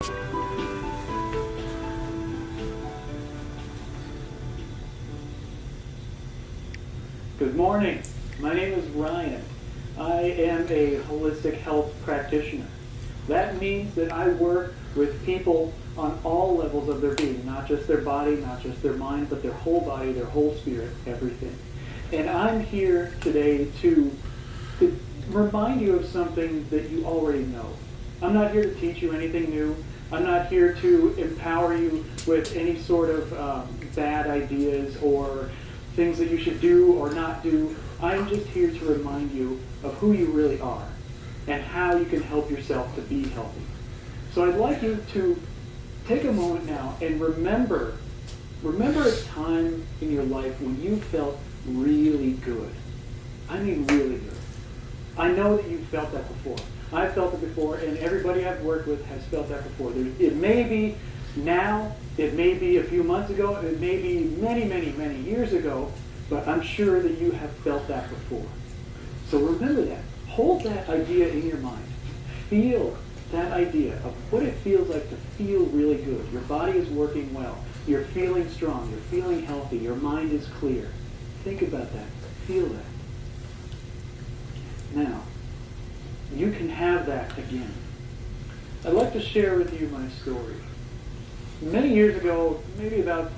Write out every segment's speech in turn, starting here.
Good morning. My name is Ryan. I am a holistic health practitioner. That means that I work with people on all levels of their being, not just their body, not just their mind, but their whole body, their whole spirit, everything. And I'm here today to remind you of something that you already know. I'm not here to teach you anything new. I'm not here to empower you with any sort of bad ideas or things that you should do or not do. I'm just here to remind you of who you really are and how you can help yourself to be healthy. So I'd like you to take a moment now and remember a time in your life when you felt really good. I mean really good. I know that you've felt that before. I've felt it before, and everybody I've worked with has felt that before. It may be now, it may be a few months ago, it may be many, many, many years ago, but I'm sure that you have felt that before. So remember that. Hold that idea in your mind. Feel that idea of what it feels like to feel really good. Your body is working well. You're feeling strong. You're feeling healthy. Your mind is clear. Think about that. Feel that. Now, you can have that again. I'd like to share with you my story. Many years ago, maybe about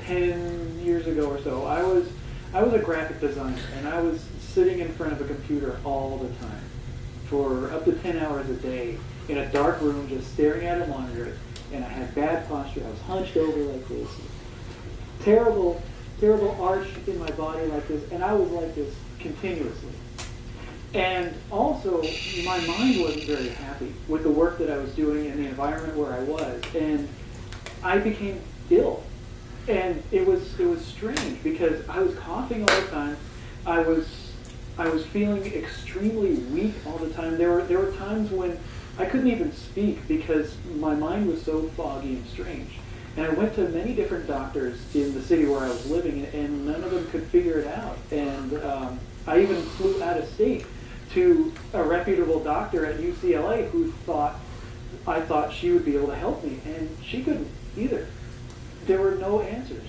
10 years ago or so, I was a graphic designer, and I was sitting in front of a computer all the time for up to 10 hours a day in a dark room just staring at a monitor, and I had bad posture. I was hunched over like this. Terrible arch in my body like this, and I was like this continuously. And also, my mind wasn't very happy with the work that I was doing and the environment where I was, and I became ill. And it was strange because I was coughing all the time. I was feeling extremely weak all the time. There were times when I couldn't even speak because my mind was so foggy and strange. And I went to many different doctors in the city where I was living, and none of them could figure it out. And I even flew out of state to a reputable doctor at UCLA who I thought she would be able to help me, and she couldn't either. There were no answers.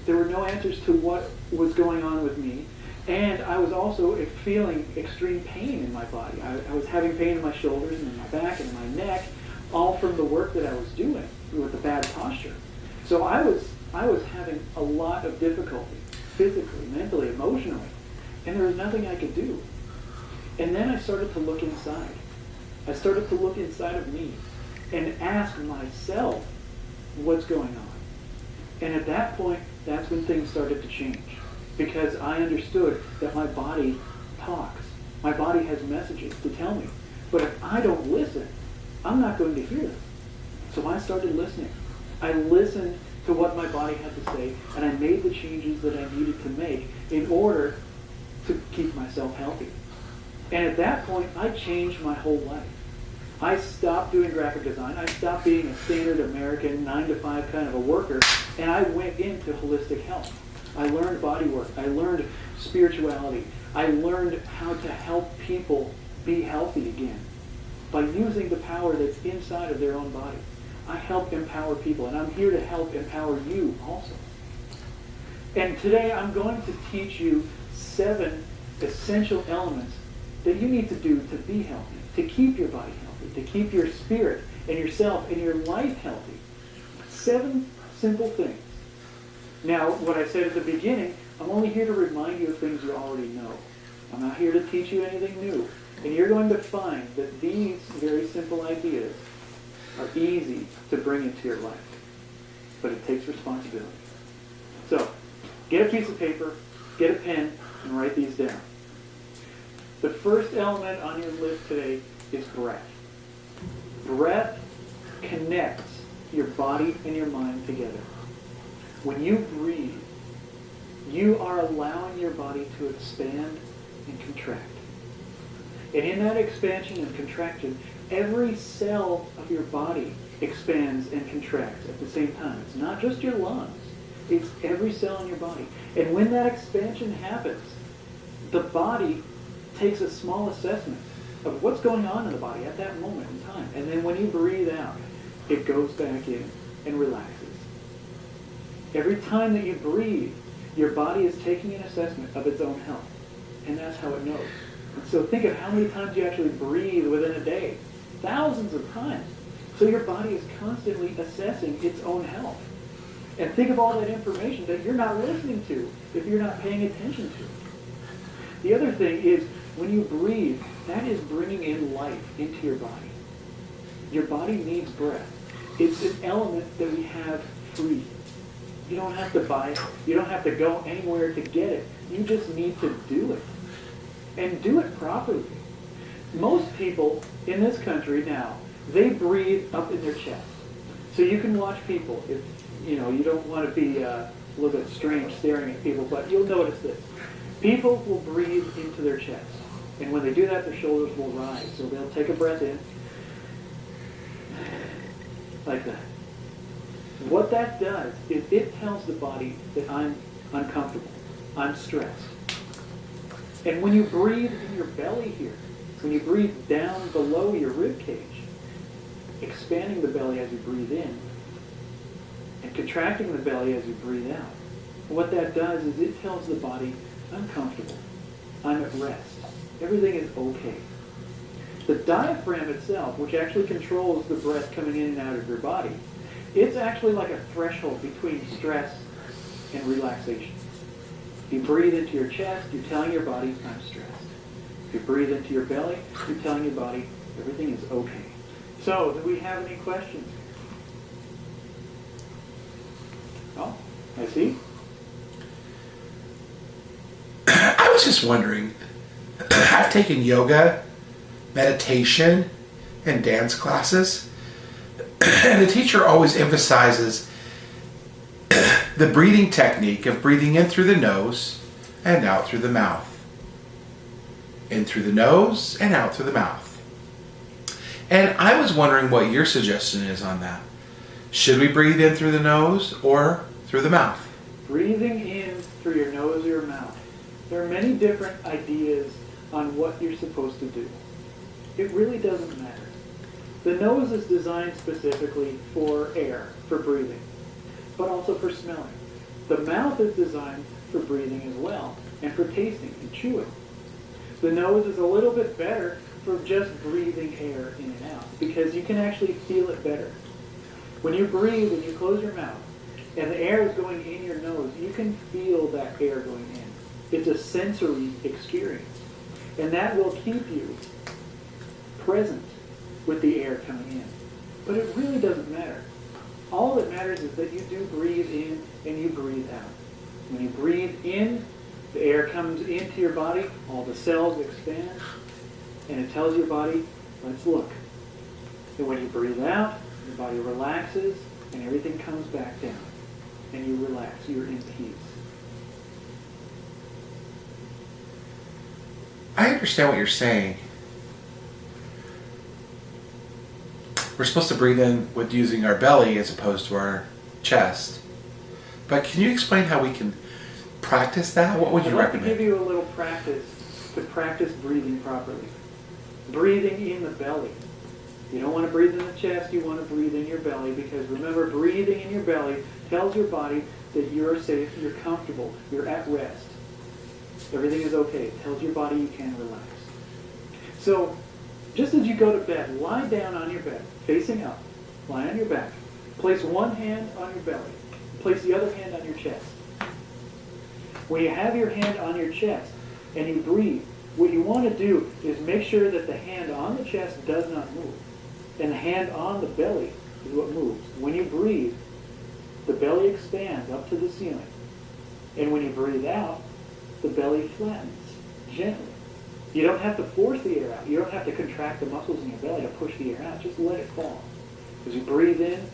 There were no answers to what was going on with me, and I was also feeling extreme pain in my body. I was having pain in my shoulders and in my back and in my neck, all from the work that I was doing with the bad posture. So I was having a lot of difficulty, physically, mentally, emotionally, and there was nothing I could do. And then I started to look inside. I started to look inside of me and ask myself, what's going on? And at that point, that's when things started to change. Because I understood that my body talks. My body has messages to tell me. But if I don't listen, I'm not going to hear them. So I started listening. I listened to what my body had to say, and I made the changes that I needed to make in order to keep myself healthy. And at that point, I changed my whole life. I stopped doing graphic design. I stopped being a standard American 9-to-5 kind of a worker, and I went into holistic health. I learned body work. I learned spirituality. I learned how to help people be healthy again by using the power that's inside of their own body. I help empower people, and I'm here to help empower you also. And today I'm going to teach you 7 essential elements that you need to do to be healthy, to keep your body healthy, to keep your spirit and yourself and your life healthy. 7 simple things. Now, what I said at the beginning, I'm only here to remind you of things you already know. I'm not here to teach you anything new. And you're going to find that these very simple ideas are easy to bring into your life. But it takes responsibility. So, get a piece of paper, get a pen, and write these down. The first element on your list today is breath. Breath connects your body and your mind together. When you breathe, you are allowing your body to expand and contract. And in that expansion and contraction, every cell of your body expands and contracts at the same time. It's not just your lungs. It's every cell in your body. And when that expansion happens, the body takes a small assessment of what's going on in the body at that moment in time. And then when you breathe out, it goes back in and relaxes. Every time that you breathe, your body is taking an assessment of its own health. And that's how it knows. And so think of how many times you actually breathe within a day. Thousands of times. So your body is constantly assessing its own health. And think of all that information that you're not listening to if you're not paying attention to it. The other thing is, when you breathe, that is bringing in life into your body. Your body needs breath. It's an element that we have free. You don't have to buy it. You don't have to go anywhere to get it. You just need to do it. And do it properly. Most people in this country now, they breathe up in their chest. So you can watch people, if you don't want to be a little bit strange staring at people, but you'll notice this. People will breathe into their chest. And when they do that, their shoulders will rise. So they'll take a breath in, like that. What that does is it tells the body that I'm uncomfortable, I'm stressed. And when you breathe in your belly here, when you breathe down below your rib cage, expanding the belly as you breathe in, and contracting the belly as you breathe out, what that does is it tells the body, I'm comfortable, I'm at rest, everything is okay. The diaphragm itself, which actually controls the breath coming in and out of your body, it's actually like a threshold between stress and relaxation. If you breathe into your chest, you're telling your body, I'm stressed. If you breathe into your belly, you're telling your body, everything is okay. So, do we have any questions? Oh, I see. I was just wondering, I've taken yoga, meditation, and dance classes, and the teacher always emphasizes the breathing technique of breathing in through the nose and out through the mouth. In through the nose and out through the mouth. And I was wondering what your suggestion is on that. Should we breathe in through the nose or through the mouth? Breathing in through your nose or your mouth. There are many different ideas on what you're supposed to do. It really doesn't matter. The nose is designed specifically for air, for breathing, but also for smelling. The mouth is designed for breathing as well, and for tasting and chewing. The nose is a little bit better for just breathing air in and out, because you can actually feel it better. When you breathe and you close your mouth, and the air is going in your nose, you can feel that air going in. It's a sensory experience. And that will keep you present with the air coming in. But it really doesn't matter. All that matters is that you do breathe in and you breathe out. When you breathe in, the air comes into your body, all the cells expand, and it tells your body, let's look. And when you breathe out, your body relaxes, and everything comes back down. And you relax, you're in peace. I understand what you're saying. We're supposed to breathe in with using our belly as opposed to our chest. But can you explain how we can practice that? What would you recommend? I'd like to give you a little practice to practice breathing properly. Breathing in the belly. You don't want to breathe in the chest, you want to breathe in your belly, because remember, breathing in your belly tells your body that you're safe, you're comfortable, you're at rest. Everything is okay. It tells your body you can relax. So, just as you go to bed, lie down on your bed, facing up. Lie on your back. Place one hand on your belly. Place the other hand on your chest. When you have your hand on your chest and you breathe, what you want to do is make sure that the hand on the chest does not move. And the hand on the belly is what moves. When you breathe, the belly expands up to the ceiling. And when you breathe out, the belly flattens gently. You don't have to force the air out. You don't have to contract the muscles in your belly to push the air out. Just let it fall. As you breathe in,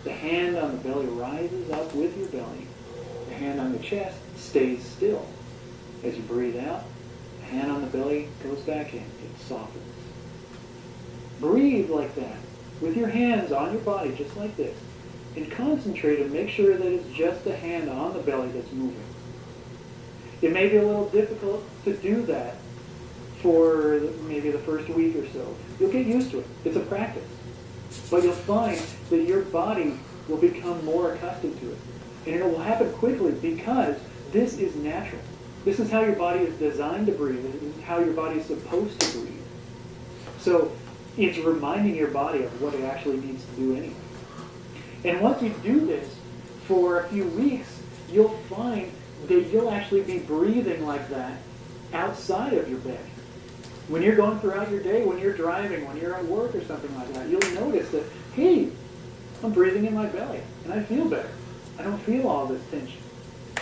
the hand on the belly rises up with your belly. The hand on the chest stays still. As you breathe out, the hand on the belly goes back in. It softens. Breathe like that, with your hands on your body, just like this. And concentrate and make sure that it's just the hand on the belly that's moving. It may be a little difficult to do that for maybe the first week or so. You'll get used to it. It's a practice. But you'll find that your body will become more accustomed to it. And it will happen quickly because this is natural. This is how your body is designed to breathe. This is how your body is supposed to breathe. So it's reminding your body of what it actually needs to do anyway. And once you do this for a few weeks, you'll find that you'll actually be breathing like that outside of your bed. When you're going throughout your day, when you're driving, when you're at work or something like that, you'll notice that, hey, I'm breathing in my belly and I feel better. I don't feel all this tension.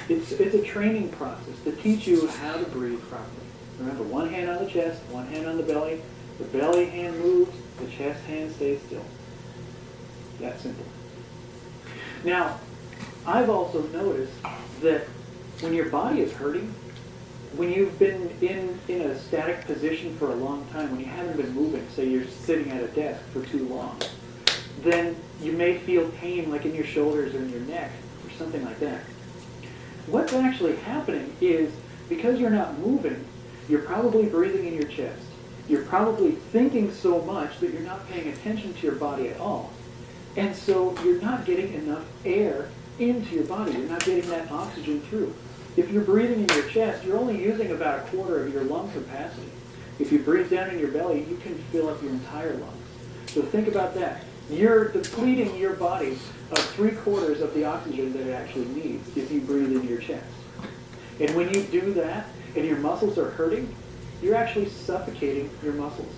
It's a training process to teach you how to breathe properly. Remember, one hand on the chest, one hand on the belly. The belly hand moves, the chest hand stays still. That simple. Now, I've also noticed that when your body is hurting, when you've been in a static position for a long time, when you haven't been moving, say you're sitting at a desk for too long, then you may feel pain like in your shoulders or in your neck or something like that. What's actually happening is because you're not moving, you're probably breathing in your chest. You're probably thinking so much that you're not paying attention to your body at all. And so you're not getting enough air into your body. You're not getting that oxygen through. If you're breathing in your chest, you're only using about a quarter of your lung capacity. If you breathe down in your belly, you can fill up your entire lungs. So think about that. You're depleting your body of 3/4 of the oxygen that it actually needs if you breathe in your chest. And when you do that and your muscles are hurting, you're actually suffocating your muscles.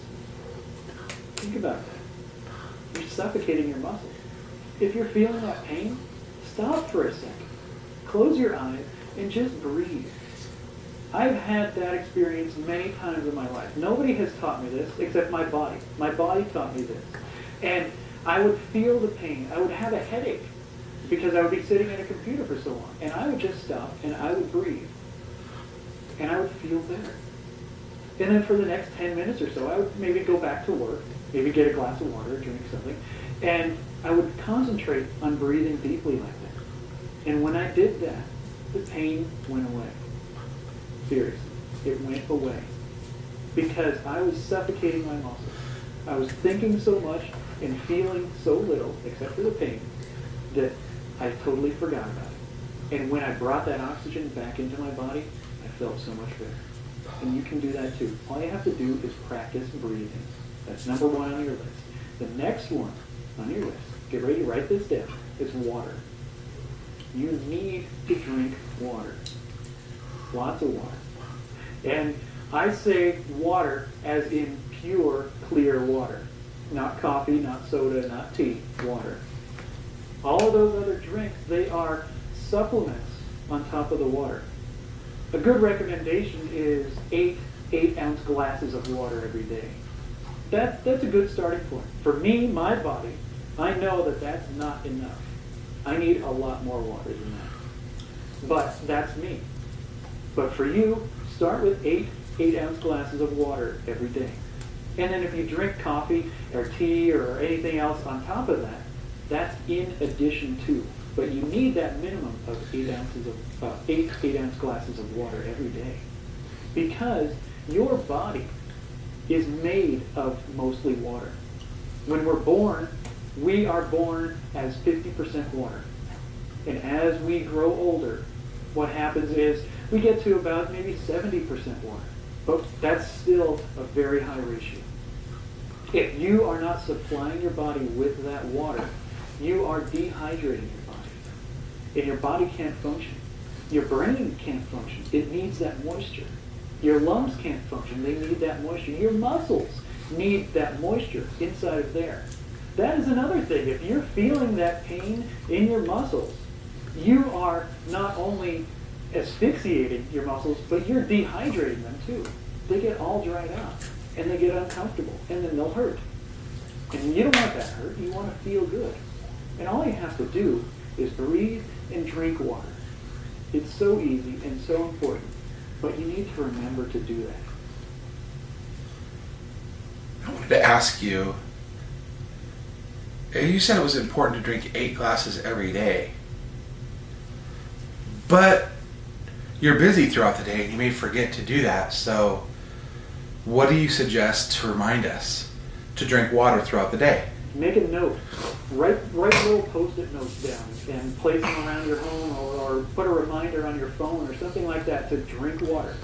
Think about that. You're suffocating your muscles. If you're feeling that pain, stop for a second. Close your eyes and just breathe. I've had that experience many times in my life. Nobody has taught me this except my body. My body taught me this. And I would feel the pain. I would have a headache because I would be sitting at a computer for so long. And I would just stop and I would breathe. And I would feel better. And then for the next 10 minutes or so, I would maybe go back to work, maybe get a glass of water, drink something, and I would concentrate on breathing deeply like that. And when I did that, the pain went away. Seriously, it went away. Because I was suffocating my muscles. I was thinking so much and feeling so little, except for the pain, that I totally forgot about it. And when I brought that oxygen back into my body, I felt so much better. And you can do that too. All you have to do is practice breathing. That's number 1 on your list. The next one on your list, get ready to write this down, is water. You need to drink water. Lots of water. And I say water as in pure, clear water. Not coffee, not soda, not tea, water. All of those other drinks, they are supplements on top of the water. A good recommendation is 8 8-ounce glasses of water every day. That's a good starting point. For me, my body, I know that that's not enough. I need a lot more water than that. But that's me. But for you, start with 8 8-ounce glasses of water every day. And then if you drink coffee or tea or anything else on top of that, that's in addition to. But you need that minimum of 8 8-ounce glasses of water every day. Because your body is made of mostly water. When we're born, we are born as 50% water. And as we grow older, what happens is we get to about maybe 70% water. But that's still a very high ratio. If you are not supplying your body with that water, you are dehydrating your body. And your body can't function. Your brain can't function. It needs that moisture. Your lungs can't function. They need that moisture. Your muscles need that moisture inside of there. That is another thing. If you're feeling that pain in your muscles, you are not only asphyxiating your muscles, but you're dehydrating them too. They get all dried out, and they get uncomfortable, and then they'll hurt. And you don't want that hurt. You want to feel good. And all you have to do is breathe and drink water. It's so easy and so important, but you need to remember to do that. I wanted to ask you, you said it was important to drink 8 glasses every day, but you're busy throughout the day and you may forget to do that. So what do you suggest to remind us to drink water throughout the day? make a note. Write little post-it notes down and place them around your home, or put a reminder on your phone or something like that to drink water.